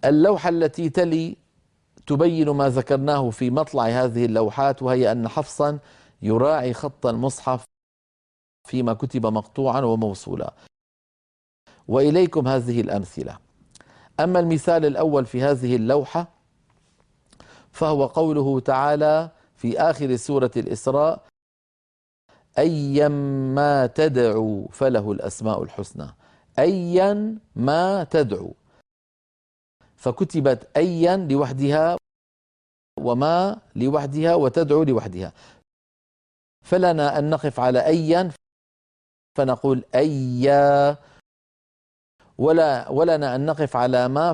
اللوحة التي تلي تبين ما ذكرناه في مطلع هذه اللوحات، وهي أن حفصا يراعي خط المصحف فيما كتب مقطوعا وموصولا. وإليكم هذه الأمثلة. أما المثال الأول في هذه اللوحة فهو قوله تعالى في آخر سورة الإسراء: أيا ما تدعو فله الأسماء الحسنى. أيا ما تدعو، فكتبت أيا لوحدها وما لوحدها وتدعو لوحدها، فلنا أن نقف على أيا فنقول أيا، ولنا أن نقف على ما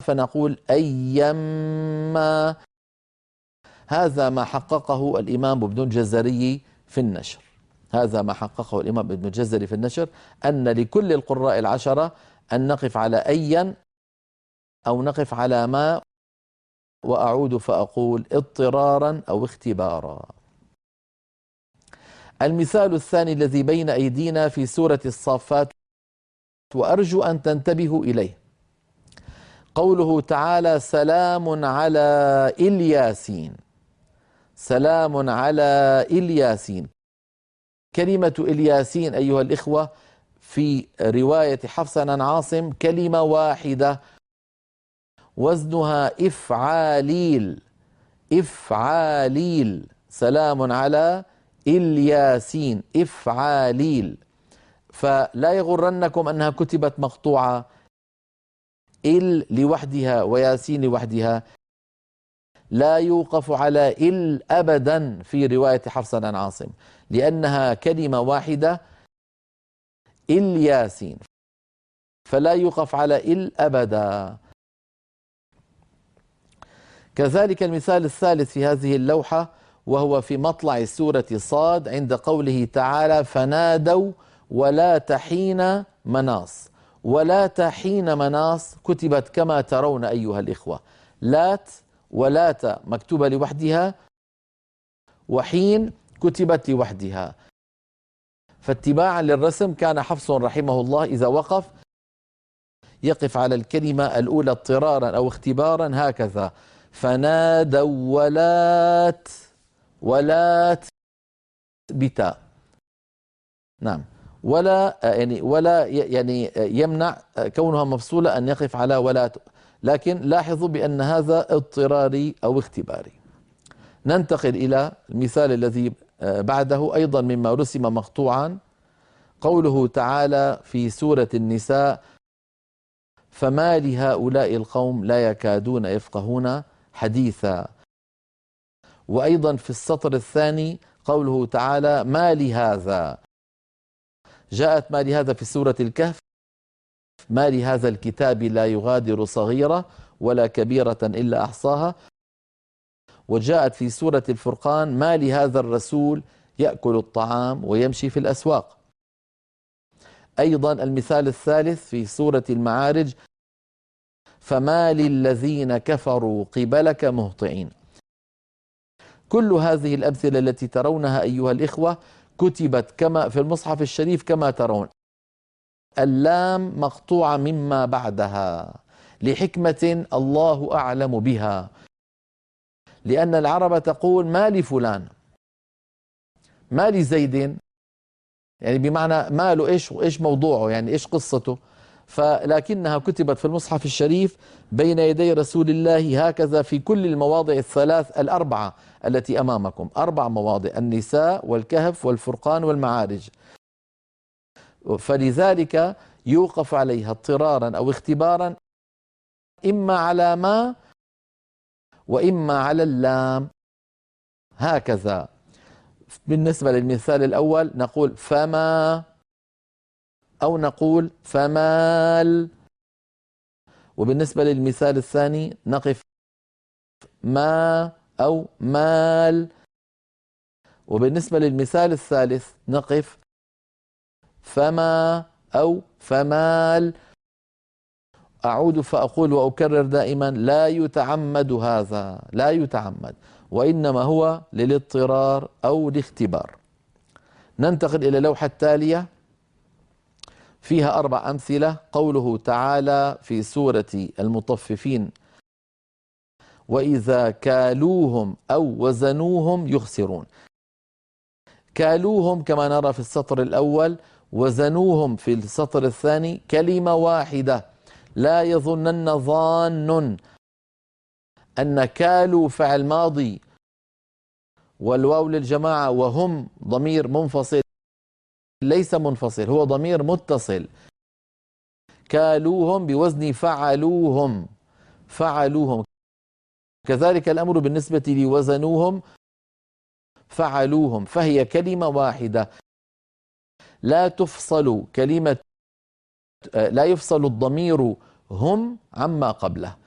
فنقول أيما. هذا ما حققه الإمام ابن الجزري في النشر. هذا ما حققه الإمام ابن الجزري في النشر، أن لكل القراء العشرة أن نقف على أيا أو نقف على ما، وأعود فأقول اضطرارا أو اختبارا. المثال الثاني الذي بين أيدينا في سورة الصافات، وأرجو أن تنتبهوا إليه، قوله تعالى: سلام على الياسين. سلام على الياسين. كلمة الياسين أيها الإخوة في رواية حفص عن عاصم كلمة واحدة وزنها إفعاليل. إفعاليل. سلام على الياسين إفعاليل. فلا يغرنكم أنها كتبت مقطوعة، إل لوحدها وياسين لوحدها. لا يوقف على إل أبدا في رواية حفص عن عاصم، لأنها كلمة واحدة الياسين، فلا يوقف على إل أبدا. كذلك المثال الثالث في هذه اللوحة وهو في مطلع سورة صاد عند قوله تعالى: فنادوا ولا تحين مناص. ولا تحين مناص كتبت كما ترون أيها الإخوة، لات ولات مكتوبة لوحدها، وحين كتبت لوحدها. فاتباعا للرسم كان حفص رحمه الله إذا وقف يقف على الكلمة الأولى اضطرارا أو اختبارا هكذا: فنادوا ولات. ولات بتاء. نعم. ولا يعني يمنع كونها مفصولة أن يقف على ولات، لكن لاحظوا بأن هذا اضطراري أو اختباري. ننتقل إلى المثال الذي بعده أيضا مما رسم مقطوعا، قوله تعالى في سورة النساء: فما لهؤلاء القوم لا يكادون يفقهون حديثا. وأيضا في السطر الثاني قوله تعالى: ما لهذا. جاءت ما لهذا في سورة الكهف: ما لهذا الكتاب لا يغادر صغيرة ولا كبيرة إلا أحصاها. وجاءت في سورة الفرقان: ما لهذا الرسول يأكل الطعام ويمشي في الأسواق. أيضا المثال الثالث في سورة المعارج: فما للذين كفروا قبلك مهطعين. كل هذه الأمثلة التي ترونها أيها الإخوة كتبت كما في المصحف الشريف كما ترون، اللام مقطوعة مما بعدها لحكمة الله أعلم بها، لأن العرب تقول ما لفلان، ما لزيد، يعني بمعنى ما له إيش موضوعه، يعني إيش قصته. فلكنها كتبت في المصحف الشريف بين يدي رسول الله هكذا في كل المواضع الثلاث الأربعة التي أمامكم، 4 مواضع: النساء والكهف والفرقان والمعارج. فلذلك يوقف عليها اضطرارا أو اختبارا إما على ما وإما على اللام هكذا. بالنسبة للمثال الأول نقول فما أو نقول فمال، وبالنسبة للمثال الثاني نقف ما أو مال، وبالنسبة للمثال الثالث نقف فما أو فمال. أعود فأقول وأكرر دائما: لا يتعمد هذا، لا يتعمد، وإنما هو للاضطرار أو الاختبار. ننتقل إلى اللوحة التالية فيها 4 أمثلة. قوله تعالى في سورة المطففين: وإذا كالوهم أو وزنوهم يخسرون. كالوهم كما نرى في السطر الأول، وزنوهم في السطر الثاني، كلمة واحدة. لا يظنن ظان أن كالوا فعل ماضي والواو للجماعة وهم ضمير منفصل. ليس منفصل، هو ضمير متصل. كالوهم بوزن فعلوهم، فعلوهم. كذلك الأمر بالنسبة لوزنوهم، فعلوهم، فهي كلمة واحدة لا تفصل كلمة، لا يفصل الضمير هم عما قبله.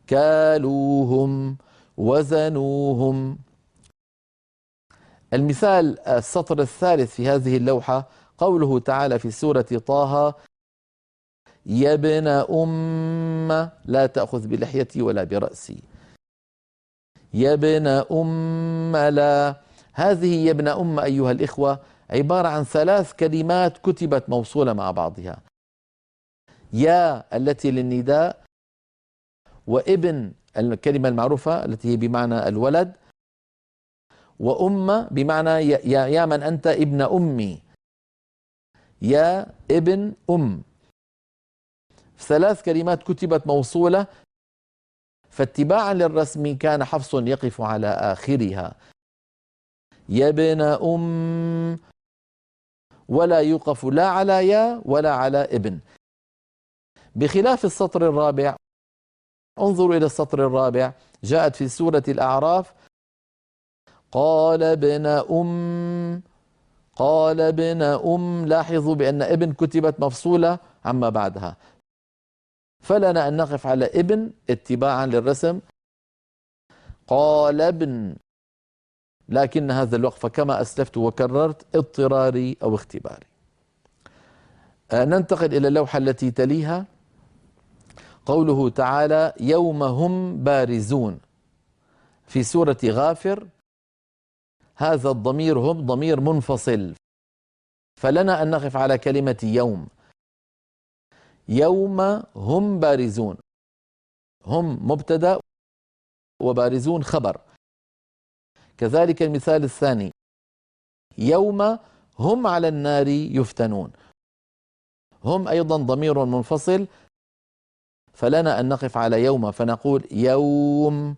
كالوهم، وزنوهم. المثال السطر الثالث في هذه اللوحة قوله تعالى في سورة طه: يا ابن أم لا تأخذ بلحيتي ولا برأسي. يا ابن أم لا. هذه يا ابن أم أيها الإخوة عبارة عن 3 كلمات كتبت موصولة مع بعضها. يا التي للنداء، وابن الكلمة المعروفة التي هي بمعنى الولد، وأم بمعنى يا من أنت ابن أمي، يا ابن أم. 3 كلمات كتبت موصولة، فاتباعا للرسم كان حفص يقف على آخرها يا ابن أم، ولا يوقف لا على يا ولا على ابن. بخلاف السطر الرابع، انظروا إلى السطر الرابع، جاءت في سورة الأعراف: قال ابن أم، قال ابن أم. لاحظوا بأن ابن كتبت مفصولة عما بعدها، فلنا أن نقف على ابن اتباعا للرسم. قال ابن، لكن هذا الوقف كما أسلفت وكررت اضطراري أو اختباري. ننتقل إلى اللوحة التي تليها. قوله تعالى: يوم هم بارزون. في سورة غافر هذا الضمير هم ضمير منفصل، فلنا أن نقف على كلمة يوم. يوم هم بارزون، هم مبتدأ وبارزون خبر. كذلك المثال الثاني: يوم هم على النار يفتنون. هم أيضا ضمير منفصل، فلنا أن نقف على يوم فنقول يوم،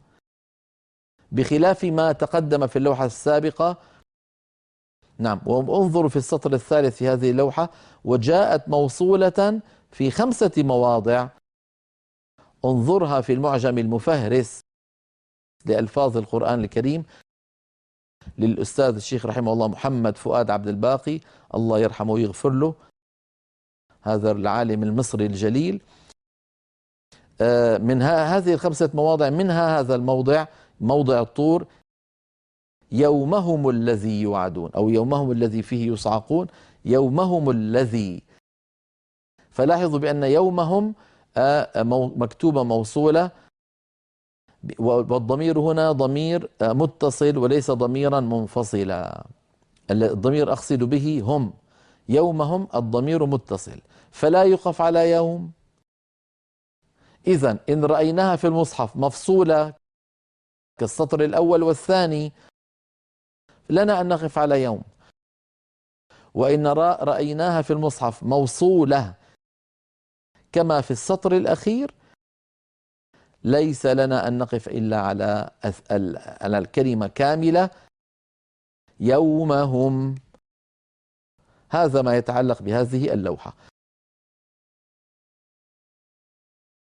بخلاف ما تقدم في اللوحة السابقة. نعم، وانظروا في السطر الثالث في هذه اللوحة، وجاءت موصولة في 5 مواضع. انظرها في المعجم المفهرس لألفاظ القرآن الكريم للأستاذ الشيخ رحمه الله محمد فؤاد عبد الباقي، الله يرحمه ويغفر له، هذا العالم المصري الجليل. من هذه ال5 مواضع، منها هذا الموضع، موضع الطور: يومهم الذي يوعدون، أو يومهم الذي فيه يصعقون، يومهم الذي. فلاحظوا بأن يومهم مكتوبة موصولة، والضمير هنا ضمير متصل وليس ضميرا منفصلا. الضمير أقصد به هم، يومهم الضمير متصل، فلا يقف على يوم. إذن إن رأيناها في المصحف مفصولة كالسطر الأول والثاني، لنا أن نقف على يوم. وإن رأيناها في المصحف موصولة كما في السطر الأخير، ليس لنا أن نقف إلا على الكلمة كاملة يومهم. هذا ما يتعلق بهذه اللوحة.